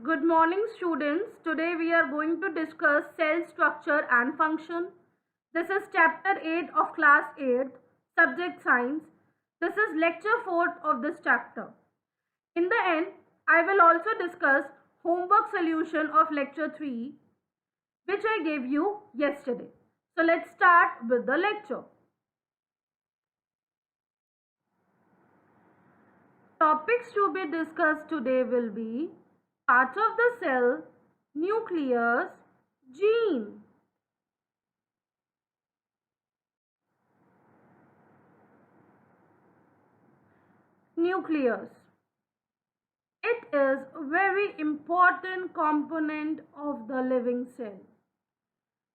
Good morning, students. Today we are going to discuss cell structure and function. This is chapter 8 of class 8, subject science. This is lecture 4 of this chapter. In the end, I will also discuss homework solution of lecture 3, which I gave you yesterday. So let's start with the lecture. Topics to be discussed today will be parts of the cell, nucleus, gene. Nucleus. It is a very important component of the living cell.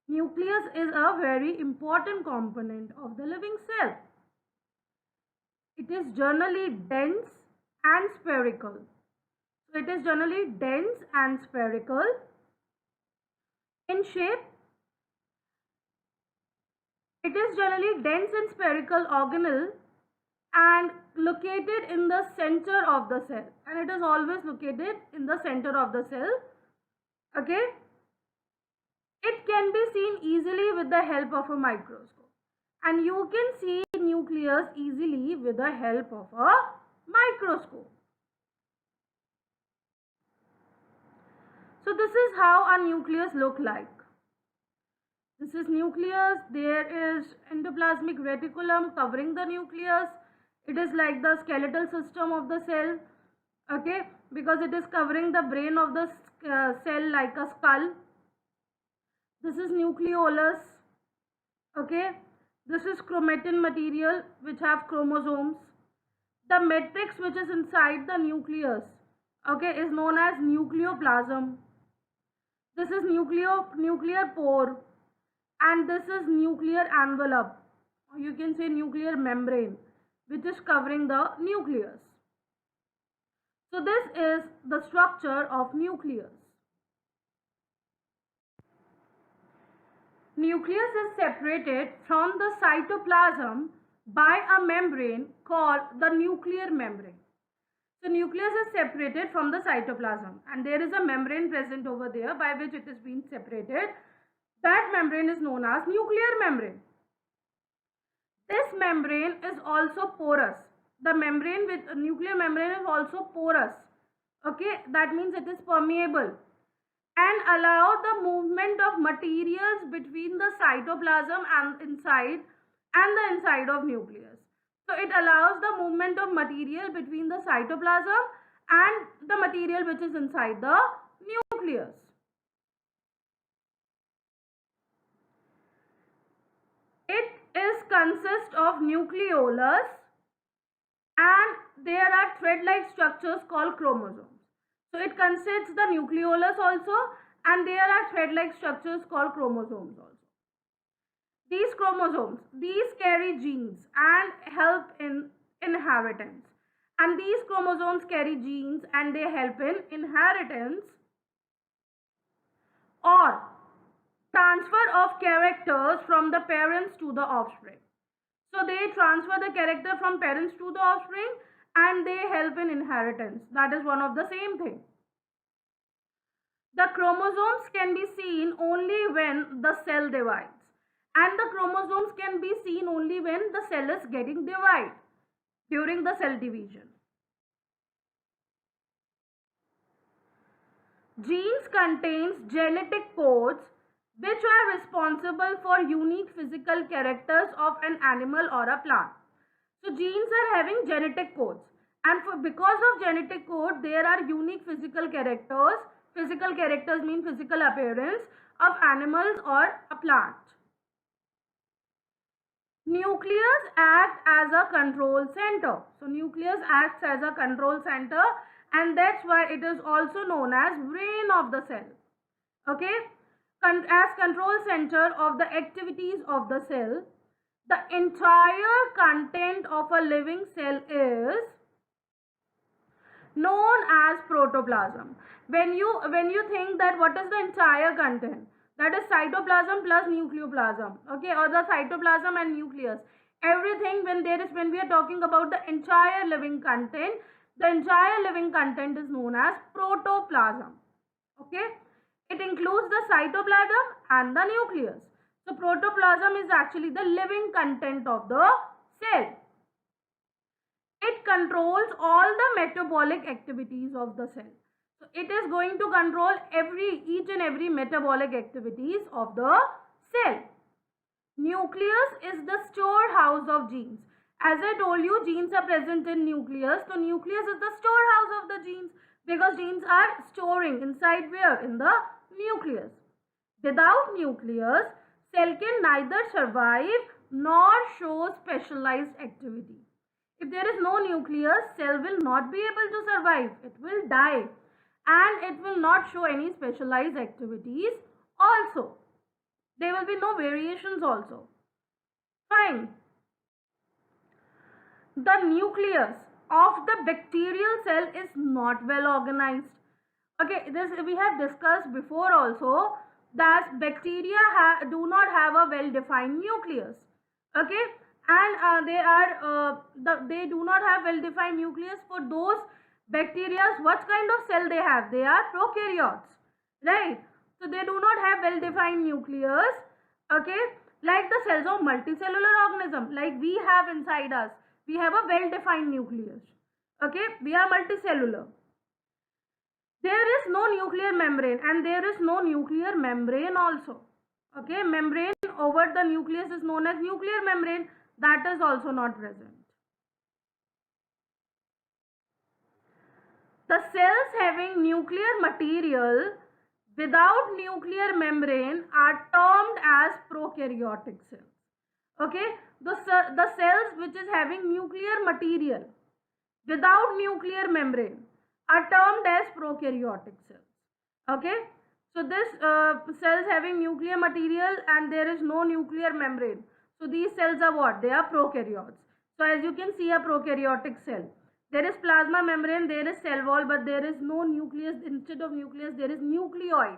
Nucleus is a very important component of the living cell. It is generally dense and spherical. So it is generally dense and spherical in shape. It is generally dense and spherical organelle and located in the center of the cell, and it is always located in the center of the cell. Okay, it can be seen easily with the help of a microscope, and you can see nucleus easily with the help of a microscope. So this is how a nucleus look like. This is nucleus. There is endoplasmic reticulum covering the nucleus. It is like the skeletal system of the cell, okay, because it is covering the brain of the cell like a skull. This is nucleolus, okay. This is chromatin material which have chromosomes. The matrix which is inside the nucleus, okay, is known as nucleoplasm. This is nuclear pore, and this is nuclear envelope, or you can say nuclear membrane, which is covering the nucleus. So this is the structure of nucleus. Nucleus is separated from the cytoplasm by a membrane called the nuclear membrane. So nucleus is separated from the cytoplasm, and there is a membrane present over there by which it is being separated. That membrane is known as nuclear membrane. This membrane is also porous. The membrane with nuclear membrane is also porous. Okay, that means it is permeable and allow the movement of materials between the cytoplasm and the inside of nucleus. So it allows the movement of material between the cytoplasm and the material which is inside the nucleus. It is consist of nucleolus, and there are thread-like structures called chromosomes. So it consists the nucleolus also, and there are thread-like structures called chromosomes also. These chromosomes, these carry genes and help in inheritance. And these chromosomes carry genes and they help in inheritance or transfer of characters from the parents to the offspring. So they transfer the character from parents to the offspring and they help in inheritance. That is one of the same thing. The chromosomes can be seen only when the cell divides, and the chromosomes can be seen only when the cell is getting divided during the cell division. Genes contains genetic codes which are responsible for unique physical characters of an animal or a plant. So genes are having genetic codes, and because of genetic code there are unique physical characters. Physical characters mean physical appearance of animals or a plant. Nucleus acts as a control center. So nucleus acts as a control center, and that's why it is also known as brain of the cell. Okay, as control center of the activities of the cell. The entire content of a living cell is known as protoplasm. When you think that what is the entire content, that is cytoplasm plus nucleoplasm, okay, or the cytoplasm and nucleus, everything, when we are talking about the entire living content, the entire living content is known as protoplasm. Okay, it includes the cytoplasm and the nucleus. So protoplasm is actually the living content of the cell. It controls all the metabolic activities of the cell. So it is going to control each and every metabolic activities of the cell. Nucleus is the storehouse of genes. As I told you, genes are present in nucleus. So nucleus is the storehouse of the genes, because genes are storing inside where? In the nucleus. Without nucleus, cell can neither survive nor show specialized activity. If there is no nucleus, cell will not be able to survive. It will die, and it will not show any specialized activities also. There will be no variations also. Fine. The nucleus of the bacterial cell is not well organized. Okay, this we have discussed before also, that bacteria do not have a well defined nucleus. Okay, and they do not have well defined nucleus. For those bacteria, what kind of cell they have? They are prokaryotes, right? So they do not have well defined nucleus. Okay, like the cells of multicellular organism, like we have inside us, we have a well defined nucleus. Okay, we are multicellular. There is no nuclear membrane, and there is no nuclear membrane also. Okay, membrane over the nucleus is known as nuclear membrane. That is also not present. The cells having nuclear material without nuclear membrane are termed as prokaryotic cells. Okay, the cells which is having nuclear material without nuclear membrane are termed as prokaryotic cells. Okay, so this cells having nuclear material and there is no nuclear membrane, so these cells are what? They are prokaryotes. So as you can see, a prokaryotic cell, there is plasma membrane, there is cell wall, but there is no nucleus. Instead of nucleus, there is nucleoid.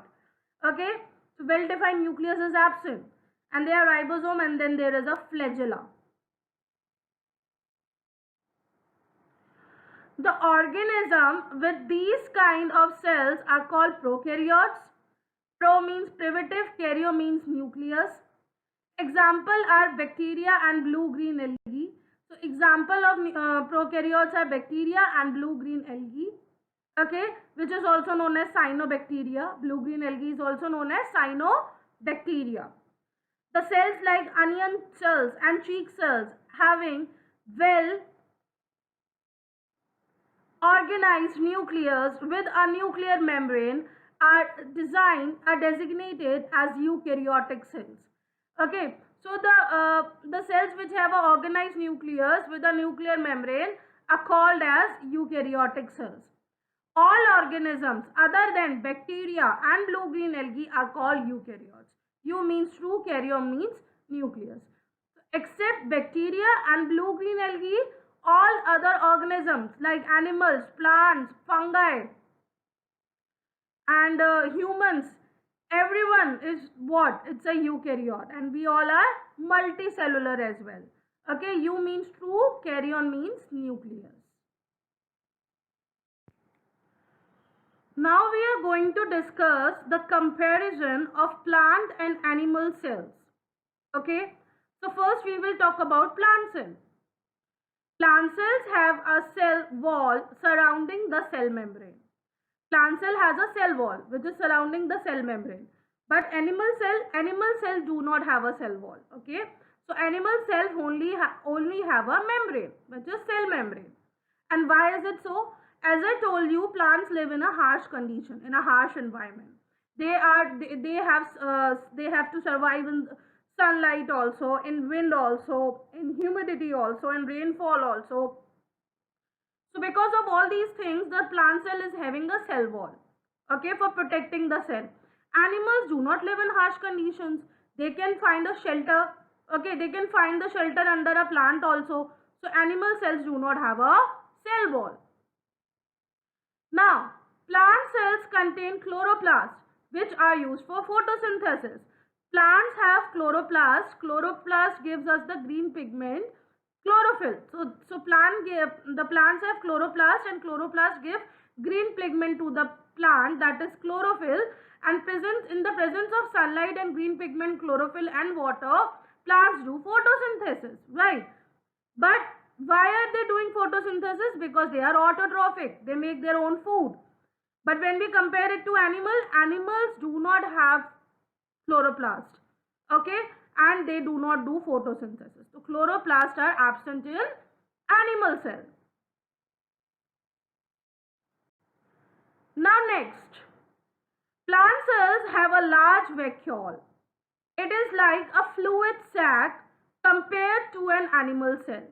Okay, so well defined nucleus is absent, and there are ribosome, and then there is a flagella. The organism with these kind of cells are called prokaryotes. Pro means primitive, karyo means nucleus. Example are bacteria and blue-green algae. So example of prokaryotes are bacteria and blue-green algae. Okay, which is also known as cyanobacteria. Blue-green algae is also known as cyanobacteria. The cells like onion cells and cheek cells having well organized nucleus with a nuclear membrane are designated as eukaryotic cells. Okay, so the cells which have an organized nucleus with a nuclear membrane are called as eukaryotic cells. All organisms other than bacteria and blue-green algae are called eukaryotes. Eu means true, karyo means nucleus. Except bacteria and blue-green algae, all other organisms like animals, plants, fungi, and humans, everyone is what? It's a eukaryote, and we all are multicellular as well. Okay, eu means true, karyon means nucleus. Now we are going to discuss the comparison of plant and animal cells. Okay, so first we will talk about plant cells. Plant cells have a cell wall surrounding the cell membrane. Plant cell has a cell wall which is surrounding the cell membrane. But animal cells do not have a cell wall. Okay, so animal cells only have a membrane, which is cell membrane. And why is it so? As I told you, plants live in a harsh condition, in a harsh environment. They have to survive in sunlight also, in wind also, in humidity also, in rainfall also. So because of all these things, the plant cell is having a cell wall, okay, for protecting the cell. Animals do not live in harsh conditions. They can find a shelter, okay, they can find the shelter under a plant also. So animal cells do not have a cell wall. Now, plant cells contain chloroplasts, which are used for photosynthesis. Plants have chloroplast. Chloroplast gives us the green pigment chlorophyll. So the plants have chloroplast, and chloroplast give green pigment to the plant, that is chlorophyll, and presence in the presence of sunlight and green pigment, chlorophyll and water, plants do photosynthesis, right? But why are they doing photosynthesis? Because they are autotrophic, they make their own food. But when we compare it to animals do not have chloroplast, okay, and they do not do photosynthesis. So chloroplasts are absent in animal cell. Now next, plant cells have a large vacuole. It is like a fluid sac compared to an animal cell.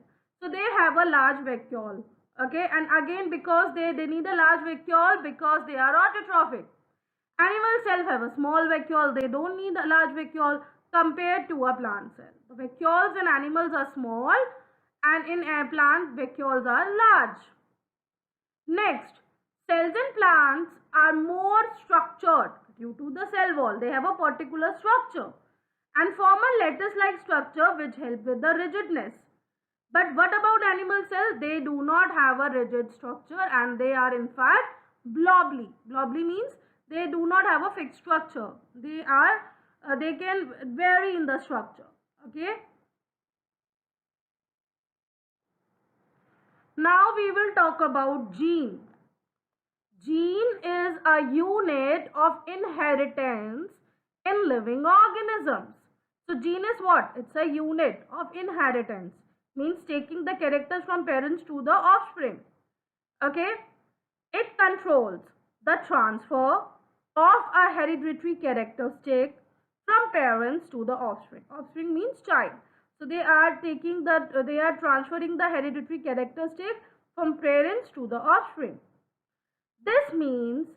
So they have a large vacuole. Okay, and again because they need a large vacuole because they are autotrophic. Animal cells have a small vacuole, they don't need a large vacuole compared to a plant cell. The vacuoles in animals are small and in a plant vacuoles are large. Next, cells in plants are more structured due to the cell wall. They have a particular structure and form a lattice-like structure which help with the rigidness. But what about animal cells? They do not have a rigid structure and they are in fact blobby. Blobby means they do not have a fixed structure. They can vary in the structure. Okay. Now we will talk about gene. Gene is a unit of inheritance in living organisms. So gene is what? It's a unit of inheritance. Means taking the characters from parents to the offspring. Okay. It controls the transfer of a hereditary characteristic from parents to the offspring. Offspring means child. So they are transferring the hereditary characteristic from parents to the offspring. This means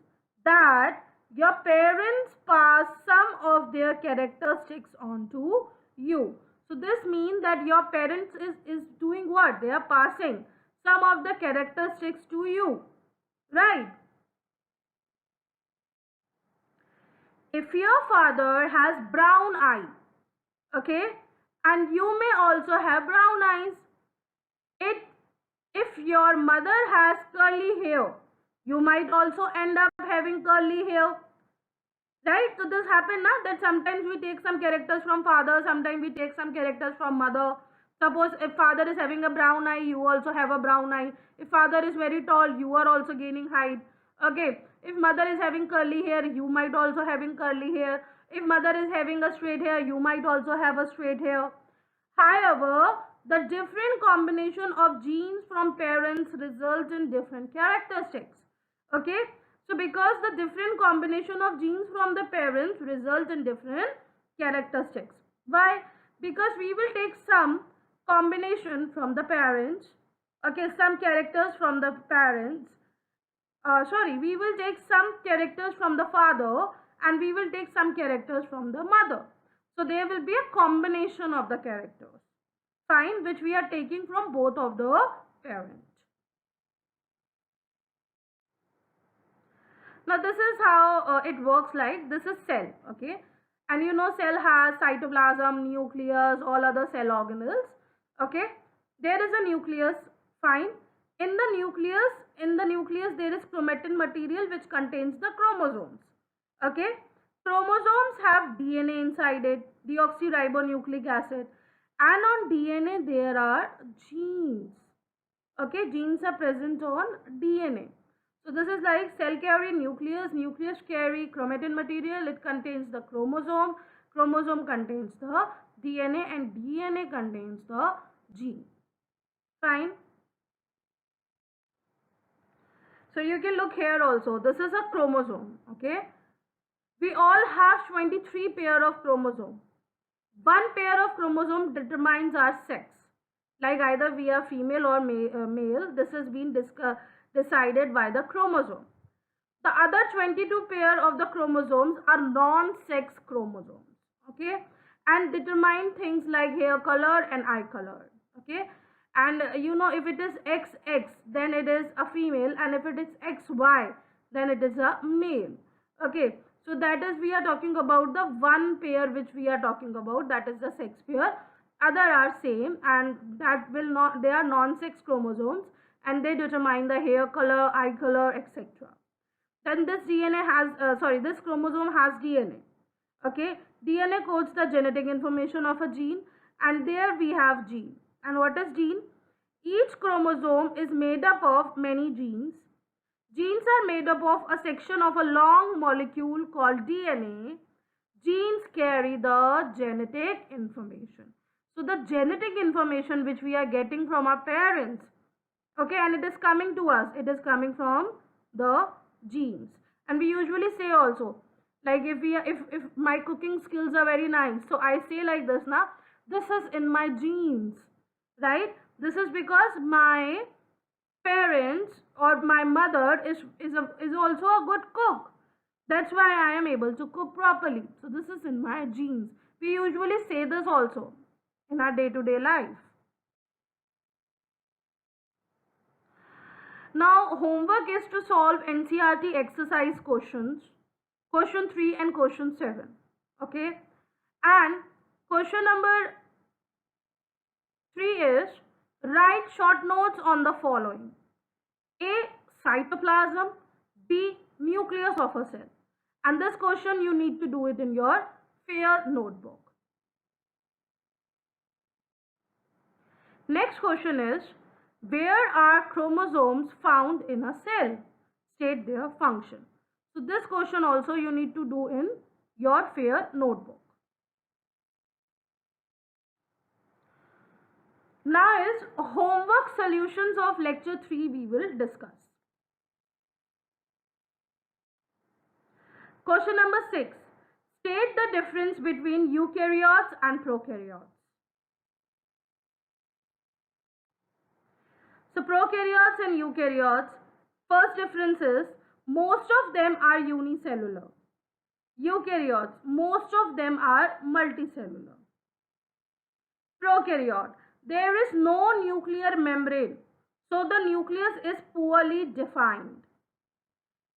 that your parents pass some of their characteristics on to you. So this means that your parents is doing what? They are passing some of the characteristics to you, right? If your father has brown eye, okay, and you may also have brown eyes. If your mother has curly hair, you might also end up having curly hair. Right? So this happens now that sometimes we take some characters from father, sometimes we take some characters from mother. Suppose if father is having a brown eye, you also have a brown eye. If father is very tall, you are also gaining height. Okay. If mother is having curly hair, you might also having curly hair. If mother is having a straight hair, you might also have a straight hair. However, the different combination of genes from parents results in different characteristics. Okay. So because the different combination of genes from the parents result in different characteristics. Why? Because we will take some combination from the parents. Okay, some characters from the parents. We will take some characters from the father and we will take some characters from the mother. So there will be a combination of the characters. Fine, which we are taking from both of the parents. Now this is how it works like. This is cell, okay, and you know cell has cytoplasm, nucleus, all other cell organelles, okay. There is a nucleus, fine. In the nucleus there is chromatin material which contains the chromosomes, okay. Chromosomes have DNA inside it, deoxyribonucleic acid, and on DNA there are genes, okay. Genes are present on DNA. So this is like cell carry nucleus, nucleus carry chromatin material, it contains the chromosome, chromosome contains the DNA and DNA contains the gene. Fine. So you can look here also, this is a chromosome, okay. We all have 23 pair of chromosome. One pair of chromosome determines our sex, like either we are female or male. This has been decided by the chromosome. The other 22 pair of the chromosomes are non-sex chromosomes, okay, and determine things like hair color and eye color, okay. And you know, if it is XX, then it is a female, and if it is XY, then it is a male, okay. So that is, we are talking about the one pair which we are talking about, that is the sex pair. Other are same, and that will not, they are non-sex chromosomes, and they determine the hair color, eye color, etc. Then this this chromosome has DNA. Okay, DNA codes the genetic information of a gene, and there we have gene. And what is gene? Each chromosome is made up of many genes. Genes are made up of a section of a long molecule called DNA. Genes carry the genetic information. So the genetic information which we are getting from our parents, okay, and it is coming to us, it is coming from the genes. And we usually say also, like if my cooking skills are very nice, so I say like this, na, this is in my genes, right? This is because my parents or my mother is also a good cook. That's why I am able to cook properly. So this is in my genes. We usually say this also in our day-to-day life. Now homework is to solve NCERT exercise questions, question 3 and question 7. Okay, and question number 3 is write short notes on the following: A. Cytoplasm, B. Nucleus of a cell. And this question you need to do it in your fair notebook. Next question is, where are chromosomes found in a cell? State their function. So this question also you need to do in your fair notebook. Now is homework solutions of lecture 3 we will discuss. Question number 6. State the difference between eukaryotes and prokaryotes. So prokaryotes and eukaryotes, first difference is most of them are unicellular. Eukaryotes, most of them are multicellular. Prokaryote, there is no nuclear membrane, so the nucleus is poorly defined.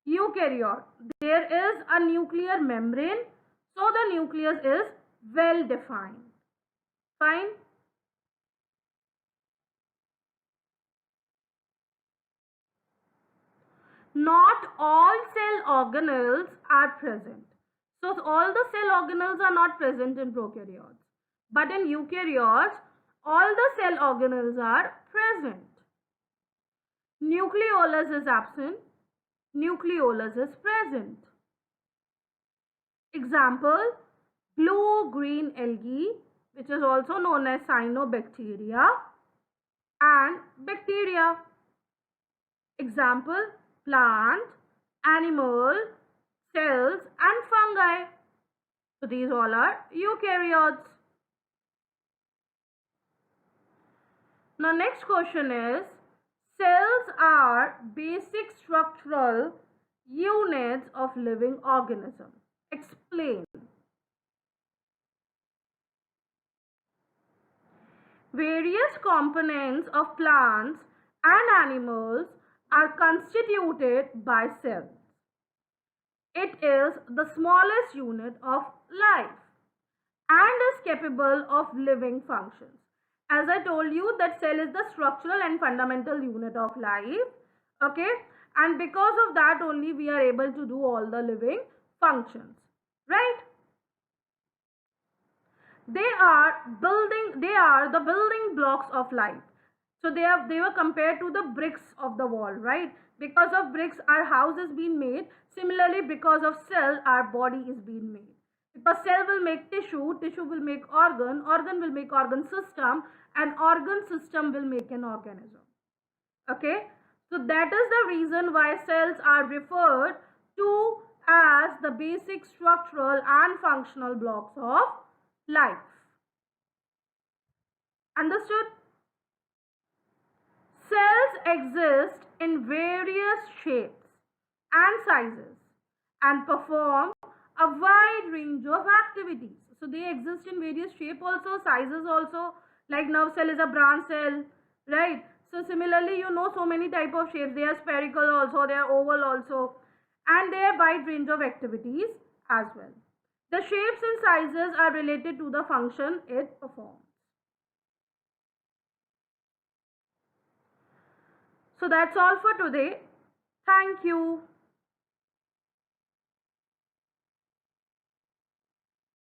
Eukaryote, there is a nuclear membrane, so the nucleus is well defined. Fine. Not all cell organelles are present. So all the cell organelles are not present in prokaryotes. But in eukaryotes, all the cell organelles are present. Nucleolus is absent. Nucleolus is present. Example, blue-green algae, which is also known as cyanobacteria, and bacteria. Example, plant, animal, cells and fungi. So these all are eukaryotes. Now next question is, cells are basic structural units of living organism. Explain. Various components of plants and animals are constituted by cells. It is the smallest unit of life and is capable of living functions. As I told you that cell is the structural and fundamental unit of life. Okay, and because of that only we are able to do all the living functions, right? They are the building blocks of life. So they were compared to the bricks of the wall, right? Because of bricks our house is being made. Similarly, because of cell our body is being made. Because cell will make tissue, tissue will make organ, organ will make organ system, and organ system will make an organism. Okay, so that is the reason why cells are referred to as the basic structural and functional blocks of life. Understood? Cells exist in various shapes and sizes and perform a wide range of activities. So they exist in various shapes also, sizes also, like nerve cell is a branch cell, right? So similarly, you know, so many type of shapes. They are spherical also, they are oval also, and they are wide range of activities as well. The shapes and sizes are related to the function it performs. So that's all for today. Thank you.